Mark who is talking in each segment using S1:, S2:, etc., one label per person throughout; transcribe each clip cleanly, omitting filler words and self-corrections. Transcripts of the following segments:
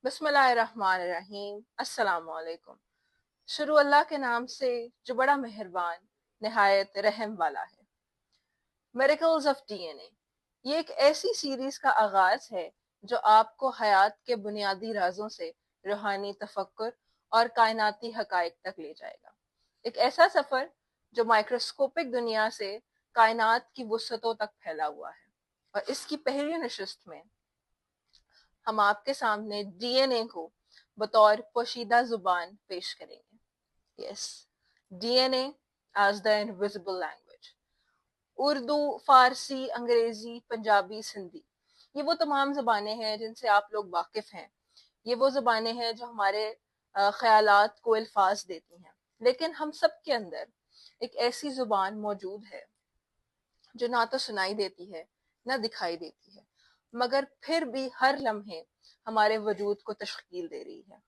S1: بسم اللہ الرحمن الرحیم، السلام علیکم۔ شروع اللہ کے نام سے جو بڑا مہربان نہایت رحم والا ہے۔ میریکلز آف ڈی این اے، یہ ایک ایسی سیریز کا آغاز ہے جو آپ کو حیات کے بنیادی رازوں سے روحانی تفکر اور کائناتی حقائق تک لے جائے گا۔ ایک ایسا سفر جو مائکروسکوپک دنیا سے کائنات کی وسعتوں تک پھیلا ہوا ہے، اور اس کی پہلی نشست میں ہم آپ کے سامنے ڈی این اے کو بطور پوشیدہ زبان پیش کریں گے۔ Yes, D N A is the invisible language. Urdu, Farsi, Angrezi, Punjabi, Sindhi, یہ وہ تمام زبانیں ہیں جن سے آپ لوگ واقف ہیں۔ یہ وہ زبانیں ہیں جو ہمارے خیالات کو الفاظ دیتی ہیں، لیکن ہم سب کے اندر ایک ایسی زبان موجود ہے جو نہ تو سنائی دیتی ہے نہ دکھائی دیتی ہے، مگر پھر بھی ہر لمحے ہمارے وجود کو تشکیل دے رہی ہے۔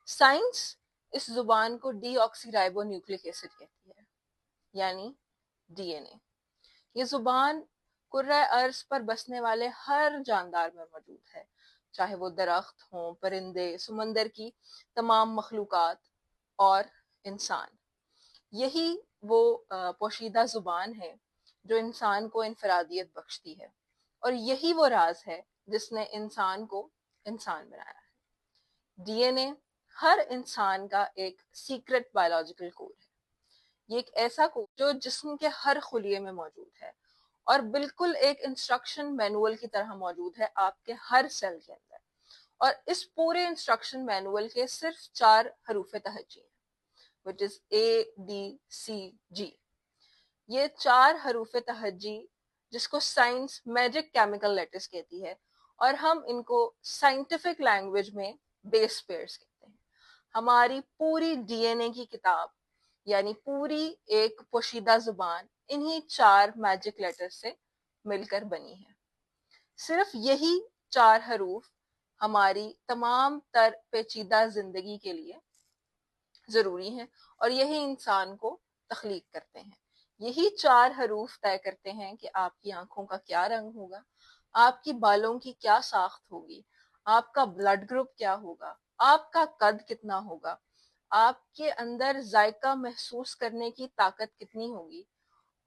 S1: سائنس اس زبان کو ڈی آکسی رائبو نیوکلک ایسڈ کہتی ہے، یعنی ڈی این اے۔ یہ زبان کرۂ ارض پر بسنے والے ہر جاندار میں موجود ہے، چاہے وہ درخت ہوں، پرندے، سمندر کی تمام مخلوقات اور انسان۔ یہی وہ پوشیدہ زبان ہے جو انسان کو انفرادیت بخشتی ہے، اور یہی وہ راز ہے جس نے انسان کو انسان بنایا ہے۔ ڈی این اے ہر انسان کا ایک سیکرٹ بایولوجیکل کوڈ ہے۔ یہ ایک ایسا کوڈ جو جسم کے ہر خلیے میں موجود ہے، اور بالکل ایک انسٹرکشن مینول کی طرح موجود ہے آپ کے ہر سیل کے اندر۔ اور اس پورے انسٹرکشن مینول کے صرف 4 حروف تہجی ہیں، which is A, B, C, G۔ یہ 4 حروف تہجی جس کو سائنس میجک کیمیکل لیٹرز کہتی ہے، اور ہم ان کو سائنٹیفک لینگویج میں بیس پیئرز کہتے ہیں۔ ہماری پوری ڈی این اے کی کتاب، یعنی پوری ایک پوشیدہ زبان، انہی 4 میجک لیٹر سے مل کر بنی ہے۔ صرف یہی 4 حروف ہماری تمام تر پیچیدہ زندگی کے لیے ضروری ہیں، اور یہی انسان کو تخلیق کرتے ہیں۔ یہی 4 حروف طے کرتے ہیں کہ آپ کی آنکھوں کا کیا رنگ ہوگا، آپ کی بالوں کی کیا ساخت ہوگی، آپ کا بلڈ گروپ کیا ہوگا، آپ کا قد کتنا ہوگا، آپ کے اندر ذائقہ محسوس کرنے کی طاقت کتنی ہوگی،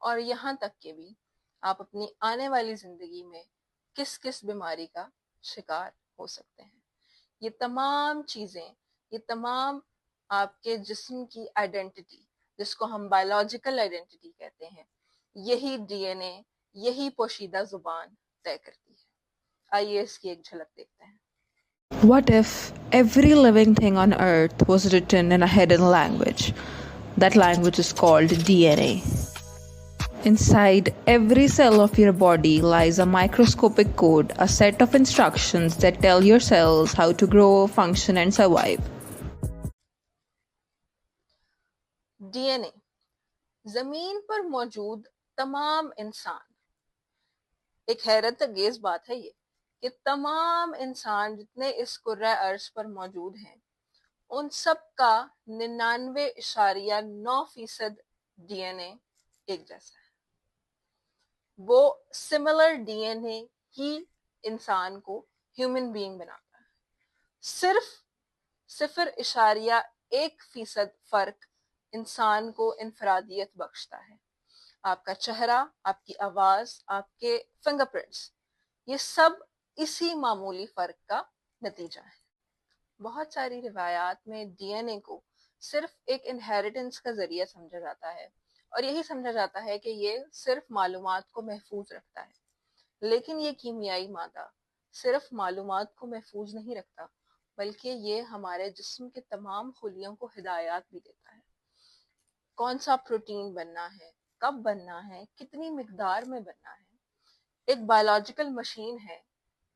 S1: اور یہاں تک کہ بھی آپ اپنی آنے والی زندگی میں کس کس بیماری کا شکار ہو سکتے ہیں۔ یہ تمام چیزیں، یہ تمام آپ کے جسم کی آئیڈینٹی، جس کو ہم بایولوجیکل آئیڈینٹی کہتے ہیں، یہی ڈی این اے، یہی پوشیدہ زبان طے کرتی ہے۔ آئیے اس کی ایک جھلک دیکھتے ہیں۔
S2: What if every living thing on earth was written in a hidden language? That language is called DNA. Inside every cell of your body lies a microscopic code, a set of instructions that tell your cells how to grow, function, and survive.
S1: D N A, زمین پر موجود تمام انسان، ایک حیرت انگیز بات ہے یہ کہ تمام انسان جتنے اس کرۂ ارض پر موجود ہیں، ان سب کا 99.9% ڈی این اے ایک جیسا ہے۔ وہ سملر ڈی این اے ہی انسان کو ہیومن بینگ بناتا ہے۔ صرف 0.1% فرق انسان کو انفرادیت بخشتا ہے۔ آپ کا چہرہ، آپ کی آواز، آپ کے فنگر پرنٹس، یہ سب اسی معمولی فرق کا نتیجہ ہے۔ بہت ساری روایات میں ڈی این اے کو صرف ایک انہیریٹنس کا ذریعہ سمجھا جاتا ہے، اور یہی سمجھا جاتا ہے کہ یہ صرف معلومات کو محفوظ رکھتا ہے۔ لیکن یہ کیمیائی مادہ صرف معلومات کو محفوظ نہیں رکھتا، بلکہ یہ ہمارے جسم کے تمام خلیوں کو ہدایات بھی دیتا ہے۔ کون سا پروٹین بننا ہے، کب بننا ہے، کتنی مقدار میں بننا ہے۔ ایک بایولوجیکل مشین ہے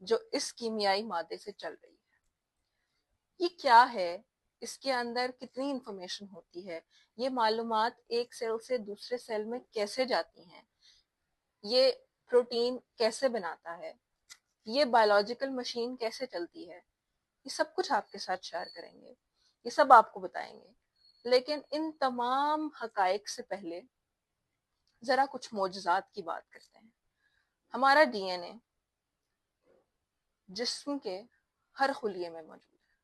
S1: جو اس کیمیائی مادے سے چل رہی ہے۔ یہ کیا ہے، اس کے اندر کتنی انفارمیشن ہوتی ہے، یہ معلومات ایک سیل سے دوسرے سیل میں کیسے جاتی ہیں، یہ پروٹین کیسے بناتا ہے، یہ بایولوجیکل مشین کیسے چلتی ہے، یہ سب کچھ آپ کے ساتھ شیئر کریں گے، یہ سب آپ کو بتائیں گے۔ لیکن ان تمام حقائق سے پہلے ذرا کچھ معجزات کی بات کرتے ہیں۔ ہمارا ڈی این اے جسم کے ہر خلیے میں موجود ہے۔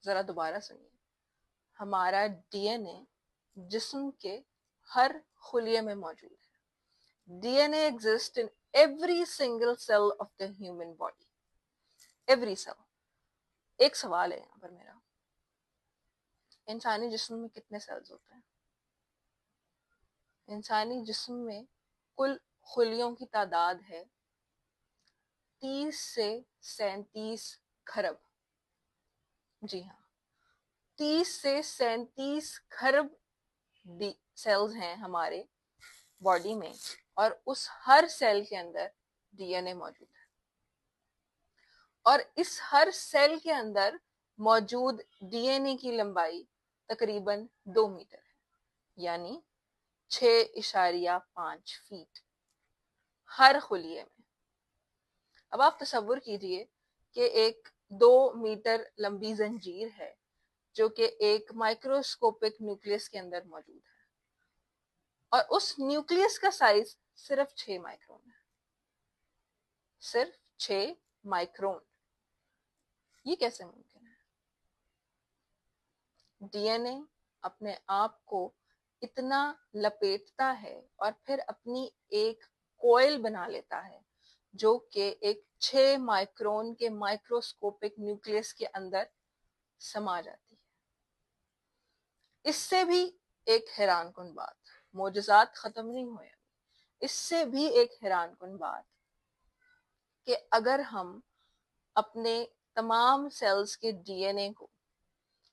S1: ذرا دوبارہ سنیے، ہمارا ڈی این اے جسم کے ہر خلیے میں موجود ہے. D N A exist in every single cell of the human body. Every cell. ایک سوال ہے یہاں پر میرا، انسانی جسم میں کتنے سیلز ہوتے ہیں؟ انسانی جسم میں کل خلیوں کی تعداد ہے 30 سے 37 کھرب. جی ہاں، 30 سے 37 کھرب سیلز ہیں ہمارے باڈی میں، اور اس ہر سیل کے اندر ڈی این اے موجود ہے. اور اس ہر سیل کے اندر موجود ڈی این اے کی لمبائی تقریباً 2 میٹر ہے، یعنی 6.5 فیٹ ہر خلیے میں. اب آپ تصور کیجئے کہ ایک 2 میٹر لمبی زنجیر ہے جو کہ ایک مائکروسکوپک نیوکلیس کے اندر موجود ہے، اور اس نیوکلیس کا سائز صرف 6 مائکرون ہے. صرف 6 مائکرون. یہ کیسے ممکن ہے؟ ڈی این اے اپنے آپ کو اتنا لپیٹتا ہے اور پھر اپنی ایک کوئل بنا لیتا ہے جو کہ ایک 6 مائکرون کے مائکروسکوپک نیوکلیس کے اندر سما جاتی ہے. اس سے بھی ایک حیران کن بات، معجزات ختم نہیں ہوئے، اس سے بھی ایک حیران کن بات کہ اگر ہم اپنے تمام سیلز کے ڈی این اے کو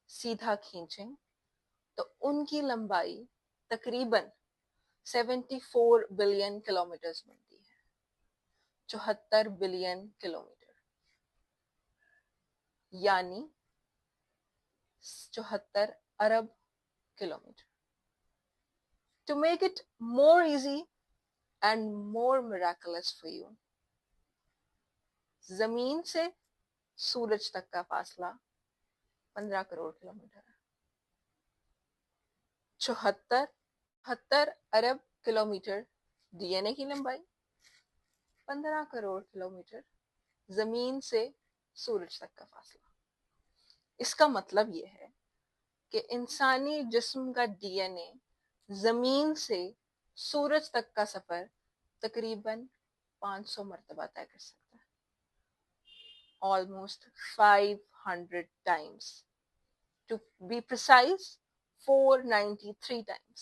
S1: سیدھا کھینچیں تو ان کی لمبائی تقریباً 74 بلین کلومیٹرز بنتی ہے. 74 بلین کلومیٹر، یعنی 74 ارب kilometre. To make it more easy and more miraculous for you، زمین سے سورج تک کا فاصلہ 15 کروڑ کلومیٹر ہے. 74 ارب کلومیٹر ڈی این اے کی لمبائی، 15 کروڑ کلومیٹر زمین سے سورج تک کا فاصلہ. اس کا مطلب یہ ہے کہ انسانی جسم کا ڈی این اے زمین سے سورج تک کا سفر تقریباً 500 مرتبہ طے کر سکتا ہے. almost 500 times. To be precise, 493 times.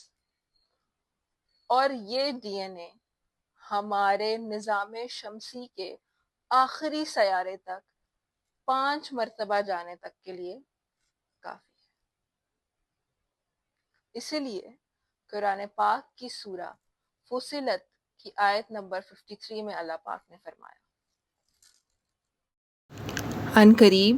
S1: اور یہ ڈی این اے ہمارے نظام شمسی کے آخری سیارے تک 5 مرتبہ جانے تک کے لیے کافی ہے. اسی لیے قرآن پاک کی سورہ فصلت کی آیت نمبر 53 میں اللہ پاک نے فرمایا،
S2: عن قریب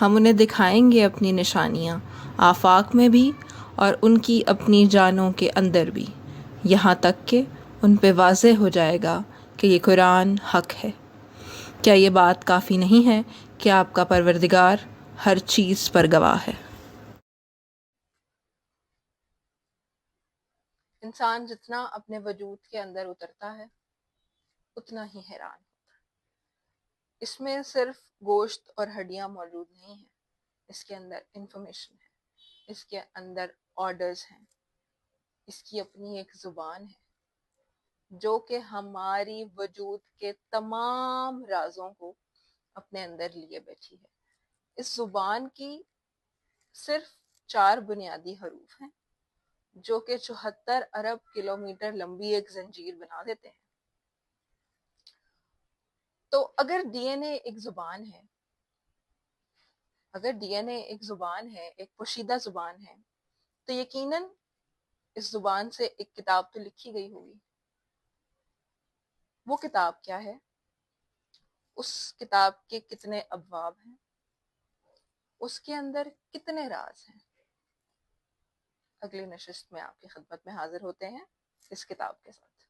S2: ہم انہیں دکھائیں گے اپنی نشانیاں آفاق میں بھی اور ان کی اپنی جانوں کے اندر بھی، یہاں تک کہ ان پہ واضح ہو جائے گا کہ یہ قرآن حق ہے. کیا یہ بات کافی نہیں ہے کہ آپ کا پروردگار ہر چیز پر گواہ ہے؟
S1: انسان جتنا اپنے وجود کے اندر اترتا ہے اتنا ہی حیران ہوتا ہے. اس میں صرف گوشت اور ہڈیاں موجود نہیں ہیں، اس کے اندر انفارمیشن ہے، اس کے اندر آرڈرز ہیں، اس کی اپنی ایک زبان ہے جو کہ ہماری وجود کے تمام رازوں کو اپنے اندر لیے بیٹھی ہے. اس زبان کی صرف 4 بنیادی حروف ہیں جو کہ 74 ارب کلومیٹر لمبی ایک زنجیر بنا دیتے ہیں. تو اگر ڈی این اے ایک زبان ہے، اگر ڈی این اے ایک زبان ہے، ایک پوشیدہ زبان ہے، تو یقیناً اس زبان سے ایک کتاب تو لکھی گئی ہوگی. وہ کتاب کیا ہے؟ اس کتاب کے کتنے ابواب ہیں؟ اس کے اندر کتنے راز ہیں؟ اگلی نشست میں آپ کی خدمت میں حاضر ہوتے ہیں اس کتاب کے ساتھ.